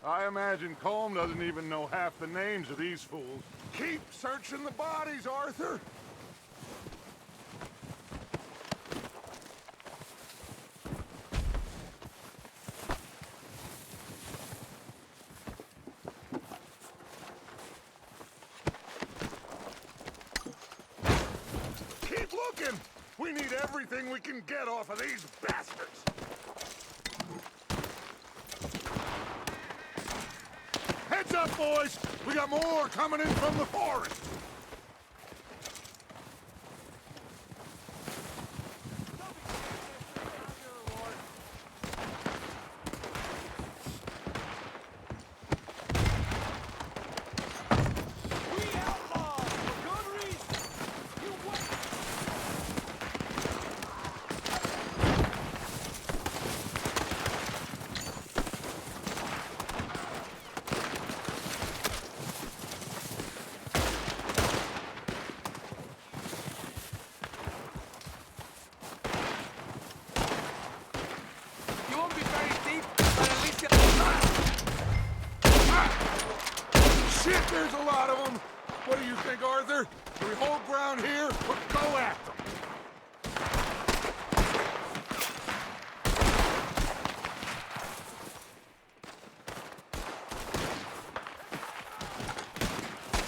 I imagine Colm doesn't even know half the names of these fools. Keep searching the bodies, Arthur! Keep looking! We need everything we can get off of these bastards! Heads up, boys! We got more coming in from the forest! Shit, there's a lot of them! What do you think, Arthur? Do we hold ground here, or go after them?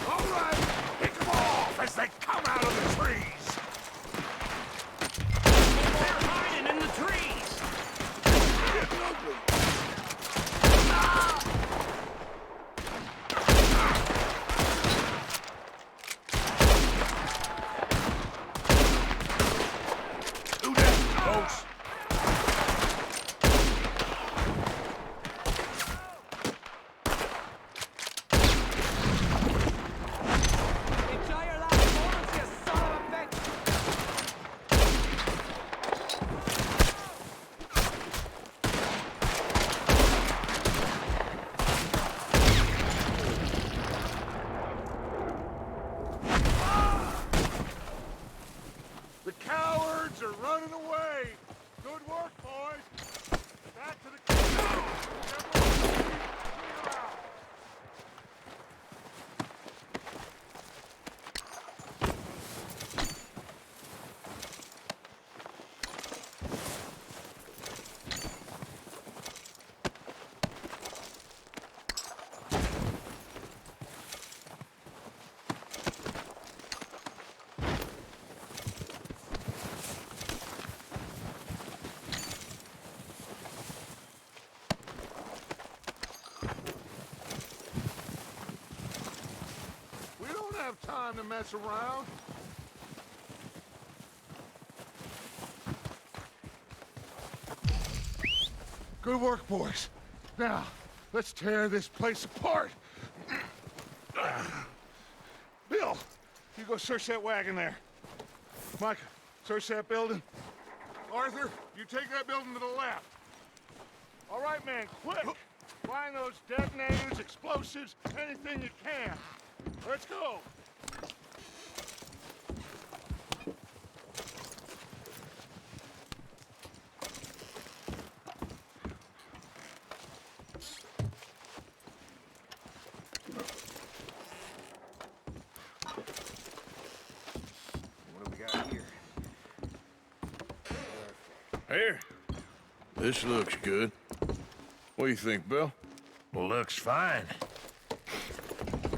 All right, pick them off as they come out of the trees! They're hiding in the trees! Getting ugly! Do that, folks! Enjoy your last moments, you son of a bitch! The cowards are running away! Good work, boys! Back to the camp! Everyone, clear out! We don't have time to mess around. Good work, boys. Now, let's tear this place apart. Bill, you go search that wagon there. Mike, search that building. Arthur, you take that building to the left. All right, man, quick. Find those detonators, explosives, anything you can. Let's go. What do we got here? Here. This looks good. What do you think, Bill? Looks fine.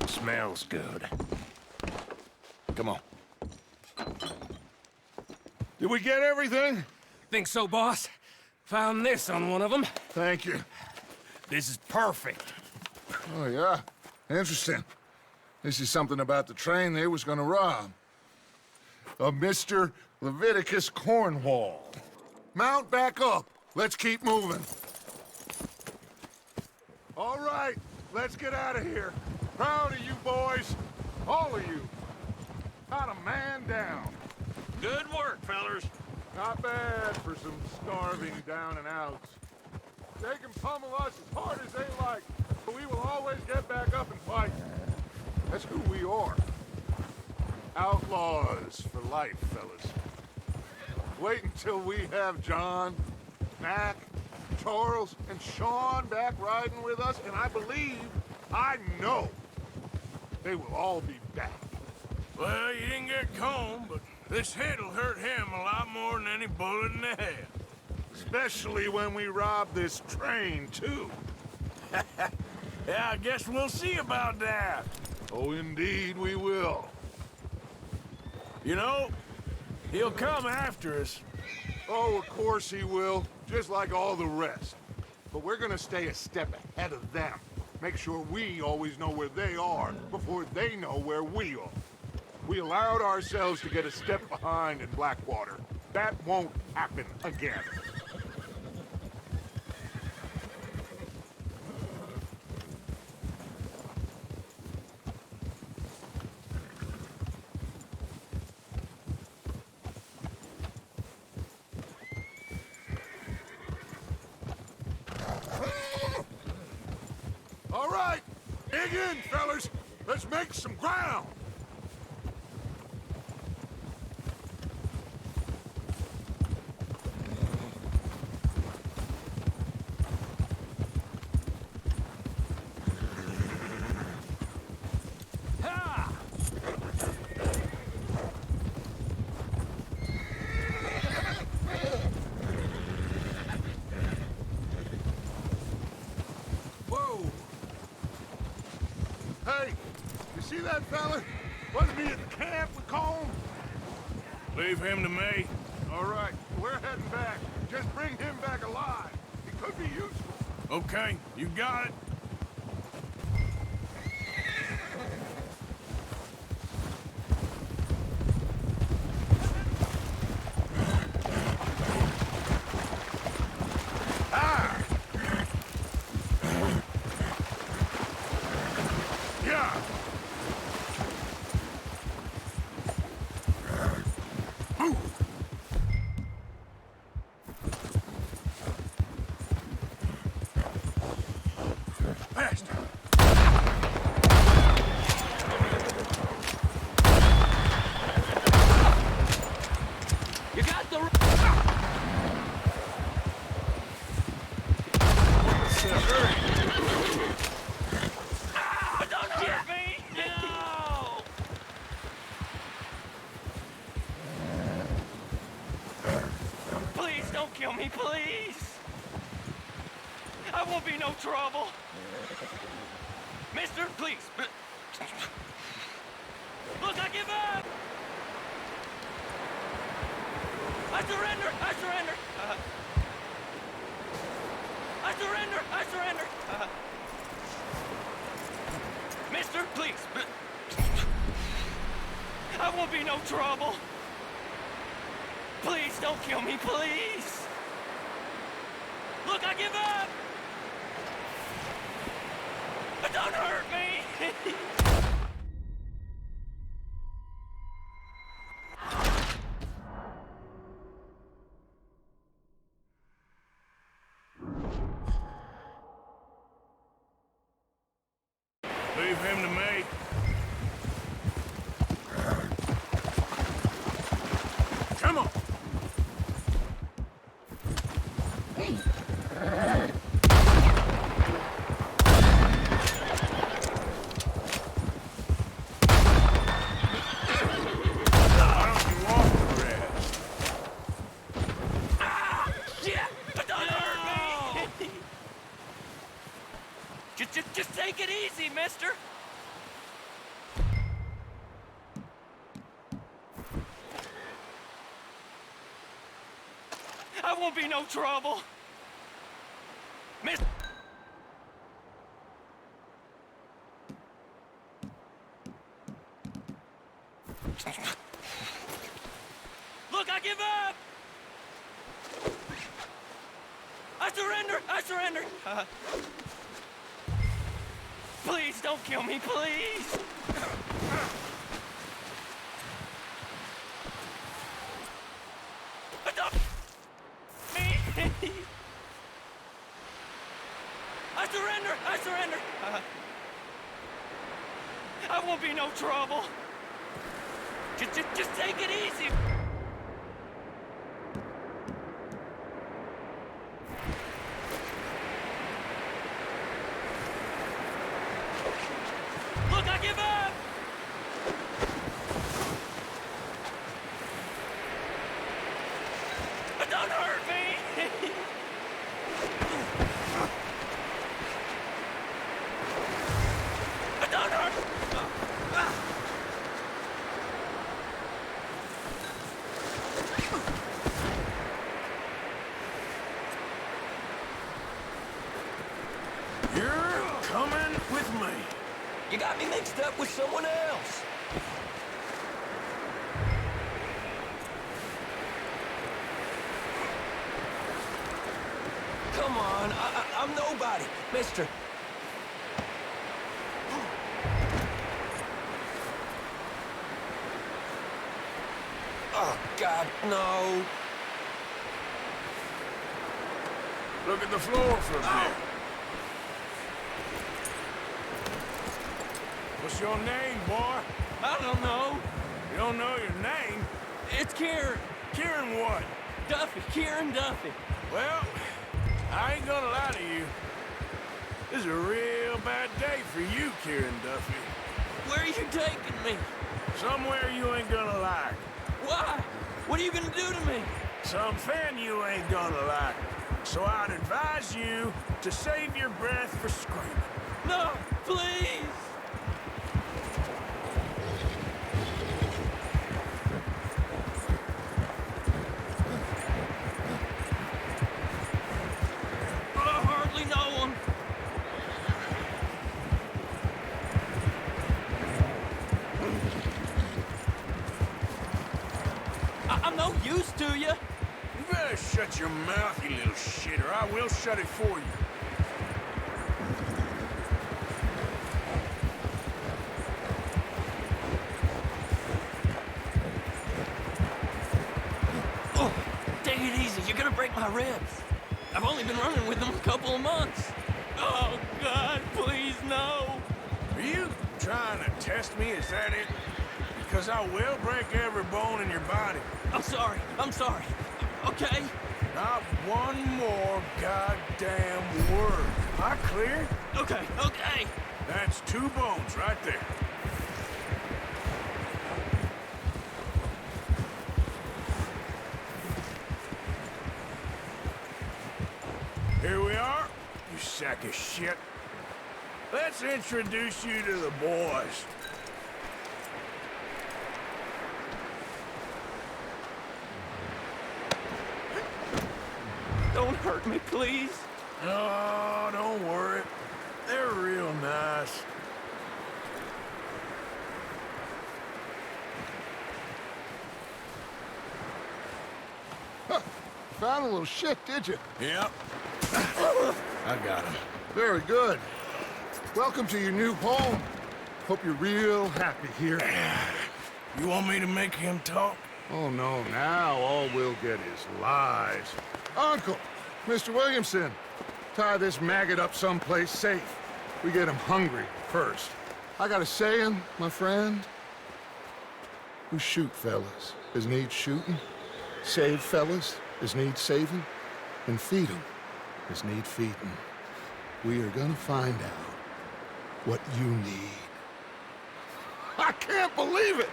Smells good. Come on. Did we get everything? Think so, boss? Found this on one of them. Thank you. This is perfect. Oh, yeah? Interesting. This is something about the train they was gonna rob. A Mr. Leviticus Cornwall. Mount back up. Let's keep moving. All right, let's get out of here. Proud of you boys. All of you. Got a man down. Good work, fellers. Not bad for some starving down and outs. They can pummel us as hard as they like, but we will always get back up and fight. That's who we are. Outlaws for life, fellas. Wait until we have John, Mac, Charles and Sean back riding with us, and I know, they will all be back. Well, you didn't get Combe, but this hit'll hurt him a lot more than any bullet in the head. Especially when we rob this train, too. Yeah, I guess we'll see about that. Oh, indeed we will. You know, he'll come after us. Oh, of course he will, just like all the rest. But we're gonna stay a step ahead of them. Make sure we always know where they are before they know where we are. We allowed ourselves to get a step behind in Blackwater. That won't happen again. All right, dig in, fellas. Let's make some ground. Hey, you see that fella? Wasn't he at the camp with Combe? Leave him to me. All right, we're heading back. Just bring him back alive. He could be useful. Okay, you got it. You got the... Don't hurt me! No! Please don't kill me, please! I won't be no trouble! Mister, please! Look, I give up! I surrender! I surrender! I surrender! I surrender! Mister, please! I won't be no trouble! Please don't kill me, please! Look, I give up! Don't hurt me! Leave him to me. Come on. Why don't you walk the rest? Yeah! Don't hurt me! Just take it easy, mister! I won't be no trouble! Miss... Look, I give up! I surrender! I surrender! Please don't kill me, please! Don't... me! I surrender! I surrender! I won't be no trouble! Just take it easy! with me. You got me mixed up with someone else. Come on, I'm nobody, mister. Oh, God, no. Look at the floor for a bit. What's your name, boy? I don't know. You don't know your name? It's Kieran. Kieran what? Duffy, Kieran Duffy. Well, I ain't gonna lie to you. This is a real bad day for you, Kieran Duffy. Where are you taking me? Somewhere you ain't gonna like. Why? What are you gonna do to me? Something you ain't gonna like. So I'd advise you to save your breath for screaming. No, please. I hardly know him. I'm no use to you. You better shut your mouth, you little shit, or I will shut it for you. Oh, take it easy. You're gonna break my ribs. I've only been running with them a couple of months. Oh, God, please, no. Are you trying to test me? Is that it? Because I will break every bone in your body. I'm sorry. Okay? Not one more goddamn word. Am I clear? Okay. That's 2 bones right there. Here we are, you sack of shit. Let's introduce you to the boys. Don't hurt me, please. Oh, don't worry. They're real nice. Huh. Found a little shit, did you? Yep. I got him. Very good. Welcome to your new home. Hope you're real happy here. You want me to make him talk? Oh, no, now all we'll get is lies. Uncle, Mr. Williamson, tie this maggot up someplace safe. We get him hungry first. I got a saying, my friend. We shoot fellas as need shooting, save fellas as need saving, and feed 'em as need feeding. We are gonna find out what you need. I can't believe it!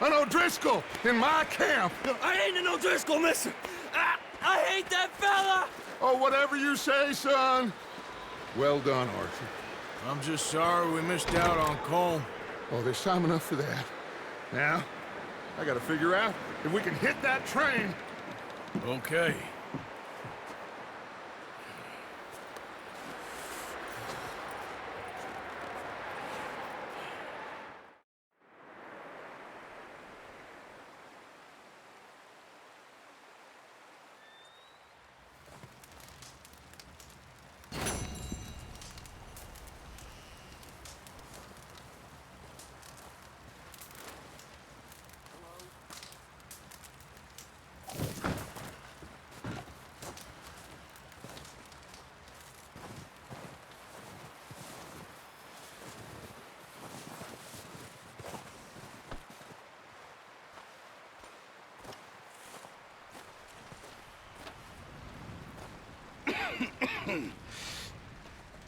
An O'Driscoll in my camp! I ain't an O'Driscoll, mister. I hate that fella! Oh, whatever you say, son. Well done, Arthur. I'm just sorry we missed out on Colm. Oh, there's time enough for that. Now, I gotta figure out if we can hit that train. Okay.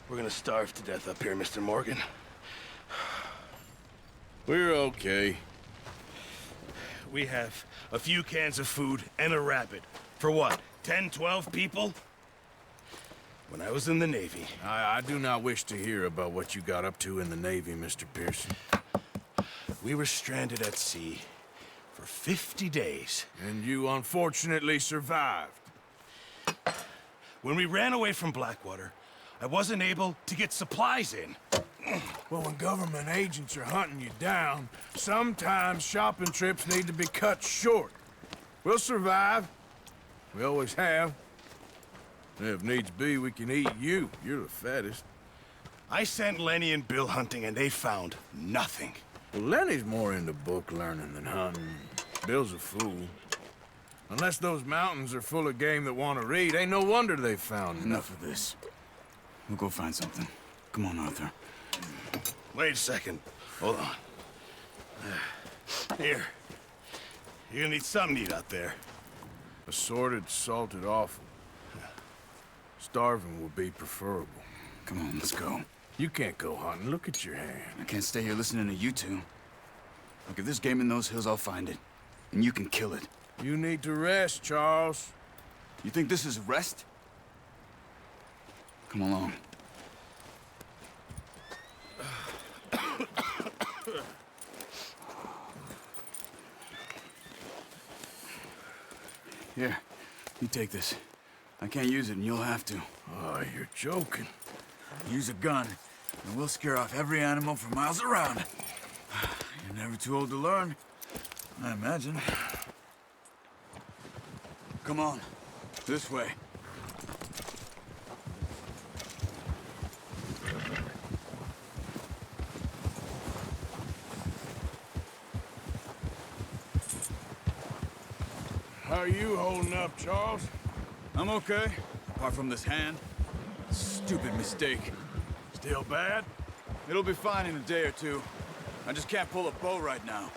We're gonna starve to death up here, Mr. Morgan. We're okay. We have a few cans of food and a rabbit. For what, 10, 12 people? When I was in the Navy... I do not wish to hear about what you got up to in the Navy, Mr. Pearson. We were stranded at sea for 50 days. And you unfortunately survived. When we ran away from Blackwater, I wasn't able to get supplies in. Well, when government agents are hunting you down, sometimes shopping trips need to be cut short. We'll survive. We always have. And if needs be, we can eat you. You're the fattest. I sent Lenny and Bill hunting, and they found nothing. Well, Lenny's more into book learning than hunting. Bill's a fool. Unless those mountains are full of game that want to read, ain't no wonder they found Enough of this. We'll go find something. Come on, Arthur. Wait a second. Hold on. Here. You're gonna need something to eat out there. Assorted, salted offal. Starving will be preferable. Come on, let's go. You can't go hunting. Look at your hand. I can't stay here listening to you two. Look, if there's game in those hills, I'll find it. And you can kill it. You need to rest, Charles. You think this is rest? Come along. Here, you take this. I can't use it, and you'll have to. Oh, you're joking. Use a gun, and we'll scare off every animal for miles around. You're never too old to learn, I imagine. Come on, this way. How are you holding up, Charles? I'm okay, apart from this hand. Stupid mistake. Still bad? It'll be fine in a day or two. I just can't pull a bow right now.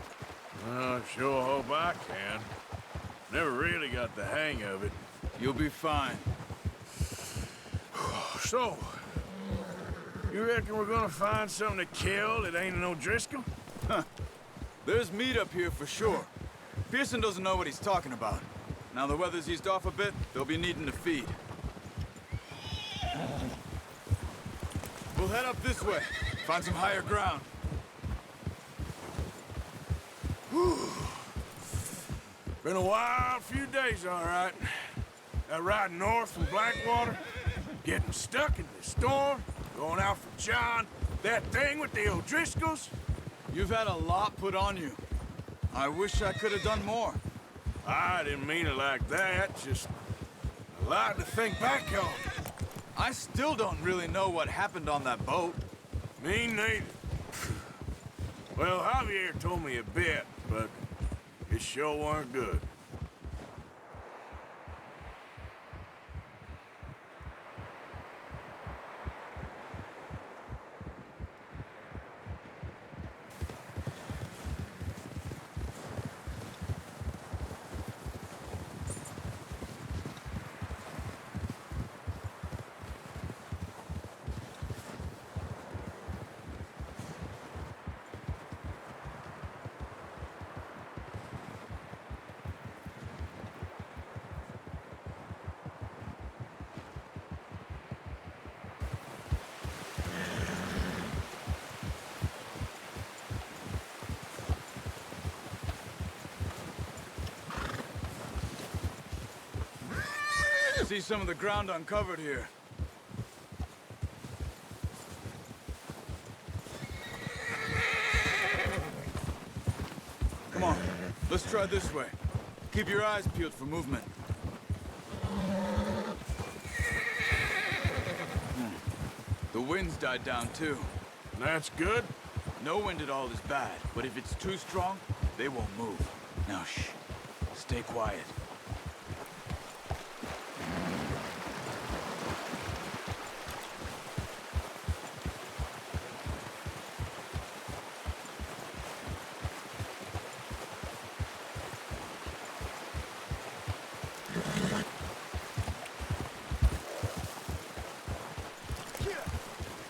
I sure hope I can. Never really got the hang of it. You'll be fine. So, you reckon we're gonna find something to kill that ain't no Driscoll? There's meat up here for sure. Pearson doesn't know what he's talking about. Now the weather's eased off a bit, they'll be needing to feed. We'll head up this way, find some higher ground. Been a wild few days, all right. That ride north from Blackwater, getting stuck in the storm, going out for John, that thing with the O'Driscolls. You've had a lot put on you. I wish I could have done more. I didn't mean it like that, just a lot to think back on. I still don't really know what happened on that boat. Me neither. Well, Javier told me a bit, but it sure weren't good. See some of the ground uncovered here. Come on, let's try this way. Keep your eyes peeled for movement. The wind's died down too. That's good. No wind at all is bad, but if it's too strong, they won't move. Now shh, stay quiet.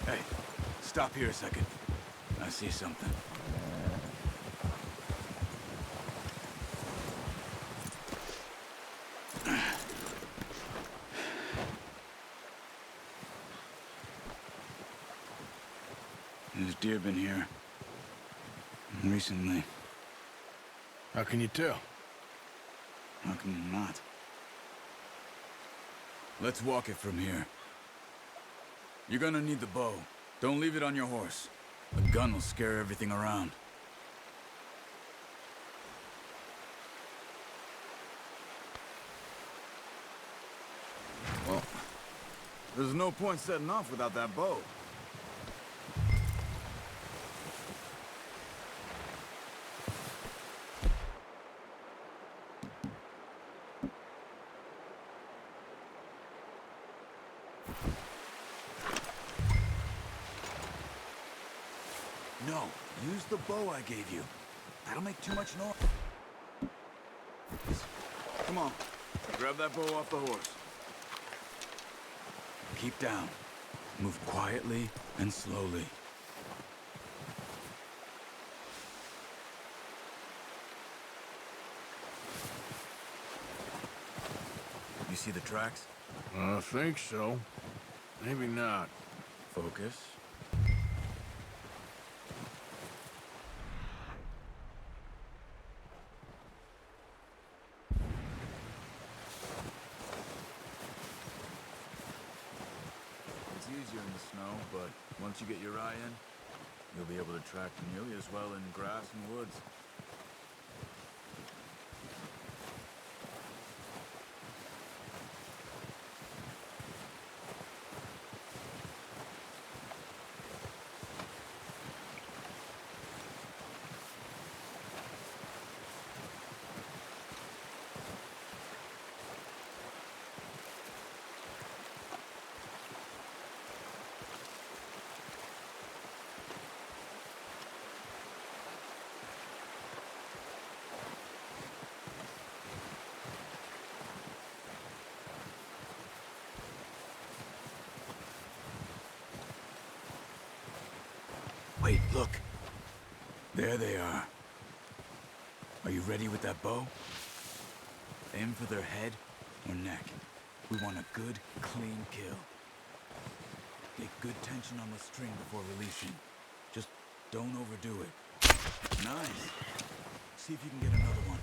Hey, stop here a second. I see something. There's deer been here. Recently. How can you tell? How can you not? Let's walk it from here. You're gonna need the bow. Don't leave it on your horse. A gun will scare everything around. Well, there's no point setting off without that bow. No, use the bow I gave you. That'll make too much noise. Come on, grab that bow off the horse. Keep down. Move quietly and slowly. You see the tracks? I think so. Maybe not. Focus. It's easier in the snow, but once you get your eye in, you'll be able to track nearly as well in grass and woods. Wait, look. There they are. Are you ready with that bow? Aim for their head or neck. We want a good, clean kill. Get good tension on the string before releasing. Just don't overdo it. Nice. See if you can get another one.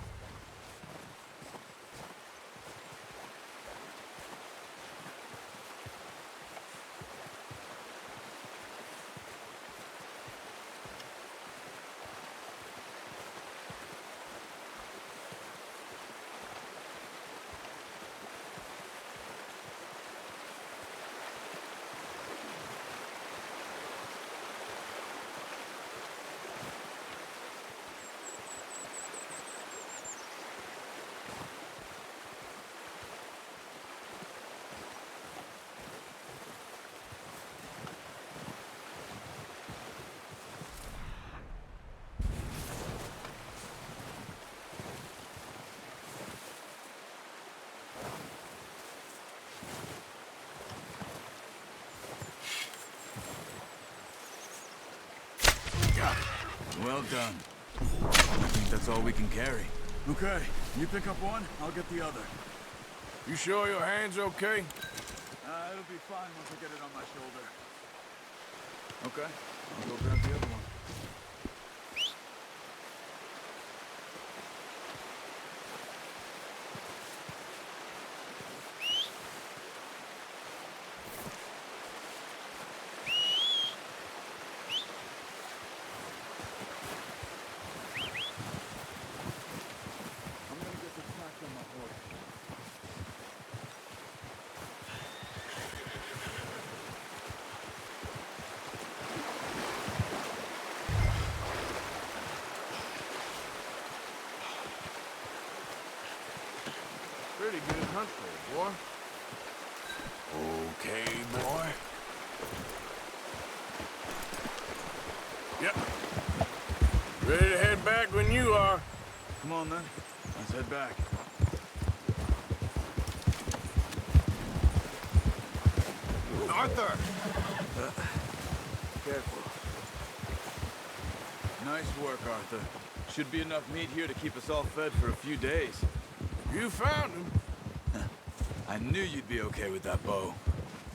Well done. I think that's all we can carry. Okay, you pick up one, I'll get the other. You sure your hand's okay? It'll be fine once I get it on my shoulder. Okay, I'll go grab the other one. Pretty good hunt there, boy. Okay, boy. Yep. Ready to head back when you are. Come on then, let's head back. Arthur! Careful. Nice work, Arthur. Should be enough meat here to keep us all fed for a few days. You found him. I knew you'd be okay with that bow.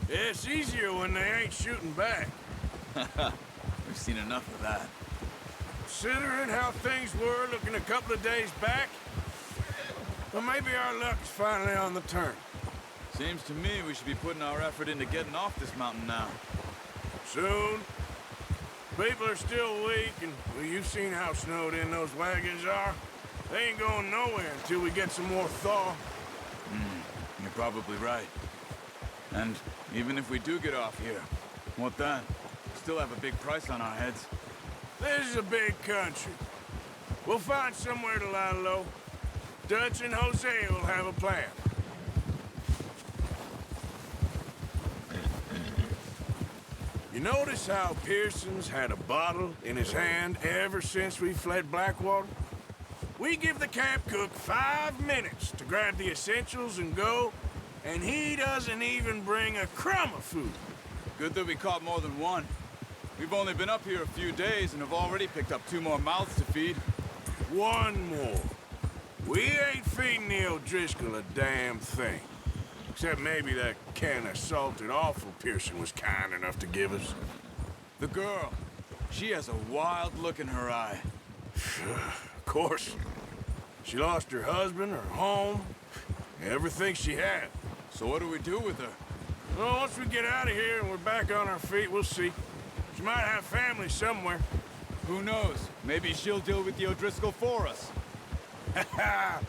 Yeah, it's easier when they ain't shooting back. We've seen enough of that. Considering how things were looking a couple of days back, well, maybe our luck's finally on the turn. Seems to me we should be putting our effort into getting off this mountain now. Soon. People are still weak, and well, you've seen how snowed in those wagons are. They ain't going nowhere until we get some more thaw. You're probably right. And even if we do get off here, what then? Still have a big price on our heads. This is a big country. We'll find somewhere to lie low. Dutch and Hosea will have a plan. You notice how Pearson's had a bottle in his hand ever since we fled Blackwater? We give the camp cook 5 minutes to grab the essentials and go, and he doesn't even bring a crumb of food. Good that we caught more than one. We've only been up here a few days and have already picked up 2 more mouths to feed. One more. We ain't feeding the O'Driscoll a damn thing. Except maybe that can of salted offal Pearson was kind enough to give us. The girl, she has a wild look in her eye. Of course. She lost her husband, her home, everything she had. So what do we do with her? Well, once we get out of here and we're back on our feet, we'll see. She might have family somewhere. Who knows? Maybe she'll deal with the O'Driscoll for us. Well,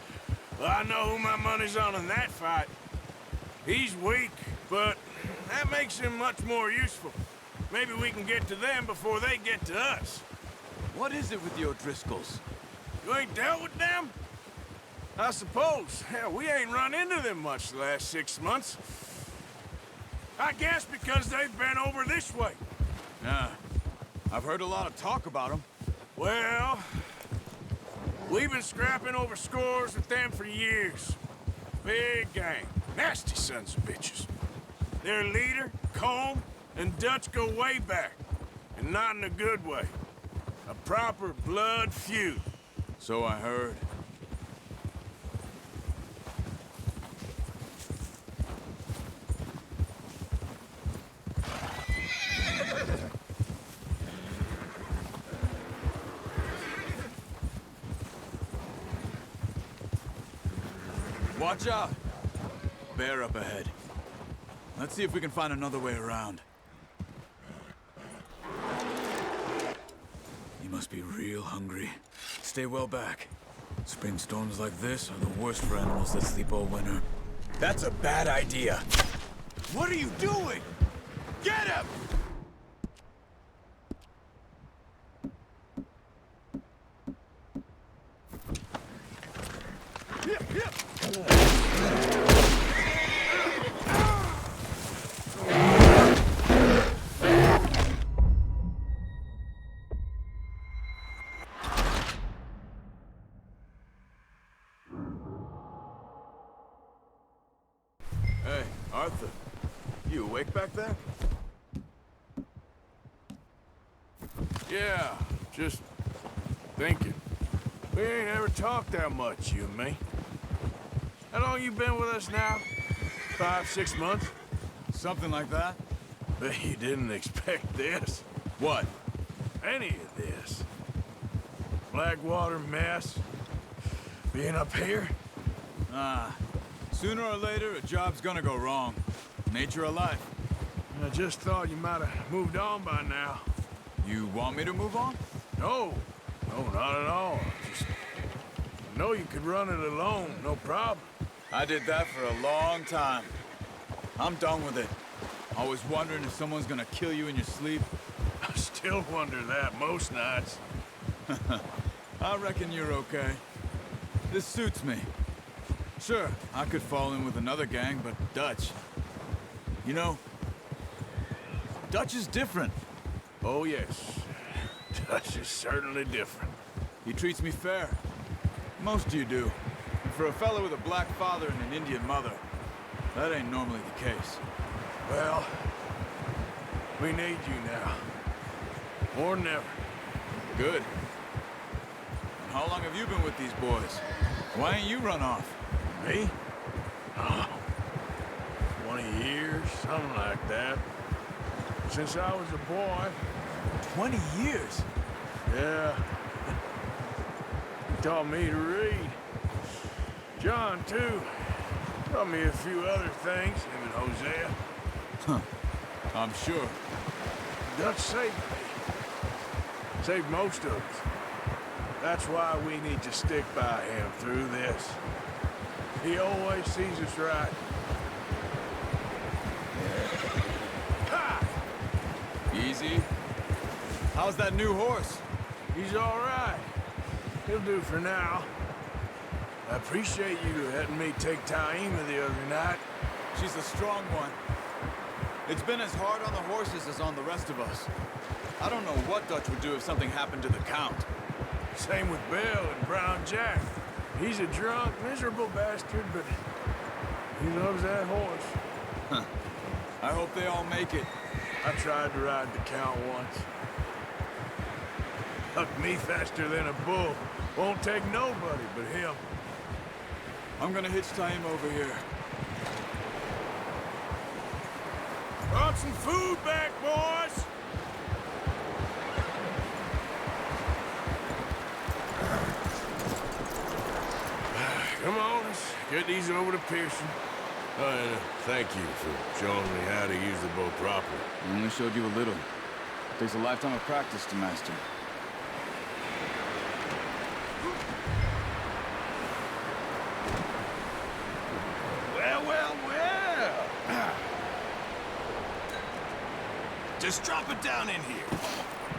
I know who my money's on in that fight. He's weak, but that makes him much more useful. Maybe we can get to them before they get to us. What is it with the O'Driscolls? You ain't dealt with them? I suppose. Hell, we ain't run into them much the last 6 months. I guess because they've been over this way. Yeah. I've heard a lot of talk about them. Well, we've been scrapping over scores with them for years. Big gang. Nasty sons of bitches. Their leader, Combe, and Dutch go way back. And not in a good way. A proper blood feud. So I heard. Watch out! Bear up ahead. Let's see if we can find another way around. You must be real hungry. Stay well back. Spring storms like this are the worst for animals that sleep all winter. That's a bad idea. What are you doing? Get him! Hey, Arthur. You awake back there? Yeah, just thinking. We ain't ever talked that much, you and me. How long you been with us now? 5, 6 months? Something like that? Bet you didn't expect this. What? Any of this. Blackwater mess. Being up here. Sooner or later, a job's gonna go wrong. Nature of life. I just thought you might have moved on by now. You want me to move on? No, not at all. Just I know you could run it alone, no problem. I did that for a long time. I'm done with it. Always wondering if someone's gonna kill you in your sleep. I still wonder that most nights. I reckon you're okay. This suits me. Sure, I could fall in with another gang, but Dutch... You know, Dutch is different. Oh, yes. Dutch is certainly different. He treats me fair. Most of you do. And for a fella with a black father and an Indian mother, that ain't normally the case. Well, we need you now. More than ever. Good. And how long have you been with these boys? Why ain't you run off? Me? Oh, 20 years, something like that. Since I was a boy. 20 years? Yeah. He taught me to read. John, too. Taught me a few other things, him and Hosea. Huh. I'm sure. Dutch saved me. Saved most of us. That's why we need to stick by him through this. He always sees us right. Ha! Easy. How's that new horse? He's all right. He'll do for now. I appreciate you letting me take Taima the other night. She's a strong one. It's been as hard on the horses as on the rest of us. I don't know what Dutch would do if something happened to the Count. Same with Bill and Brown Jack. He's a drunk, miserable bastard, but he loves that horse. Huh. I hope they all make it. I tried to ride the Count once. Hucked me faster than a bull. Won't take nobody but him. I'm gonna hitch Taima over here. Brought some food back, boys! Come on, let's get these over to Pearson. Oh, and thank you for showing me how to use the bow properly. I only showed you a little. Takes a lifetime of practice to master. Well. Just drop it down in here.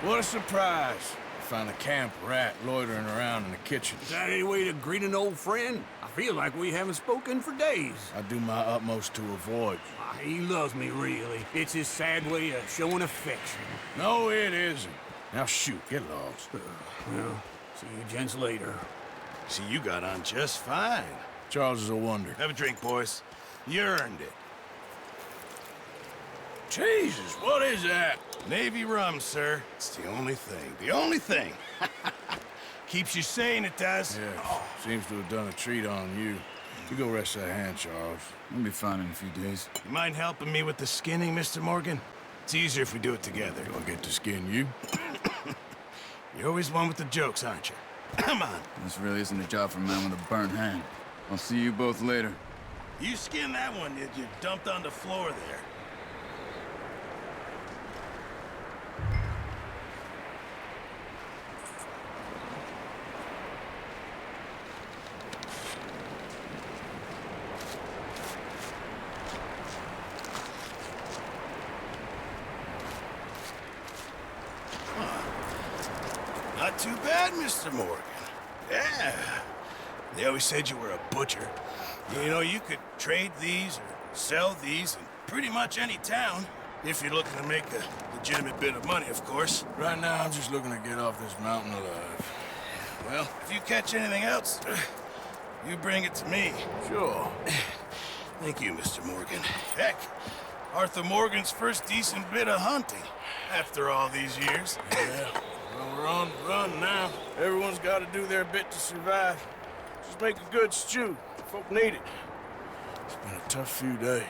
What a surprise. Found a camp rat loitering around in the kitchen. Is that any way to greet an old friend? I feel like we haven't spoken for days. I do my utmost to avoid you. He loves me, really. It's his sad way of showing affection. No, it isn't. Now shoot, get lost. Well, see you gents later. See, you got on just fine. Charles is a wonder. Have a drink, boys. You earned it. Jesus, what is that? Navy rum, sir. It's the only thing. The only thing. Keeps you sane, it does. Yeah, seems to have done a treat on you. You go rest that hand, Charles. I'll be fine in a few days. You mind helping me with the skinning, Mr. Morgan? It's easier if we do it together. Do I get to skin you? You're always one with the jokes, aren't you? Come on. This really isn't a job for a man with a burnt hand. I'll see you both later. You skinned that one, did you? Dumped on the floor there. Not too bad, Mr. Morgan. Yeah. They always said you were a butcher. You know, you could trade these or sell these in pretty much any town. If you're looking to make a legitimate bit of money, of course. Right now, I'm just looking to get off this mountain alive. Well, if you catch anything else, you bring it to me. Sure. Thank you, Mr. Morgan. Heck, Arthur Morgan's first decent bit of hunting after all these years. Yeah. Well, we're on the run now. Everyone's got to do their bit to survive. Just make a good stew. Folk need it. It's been a tough few days.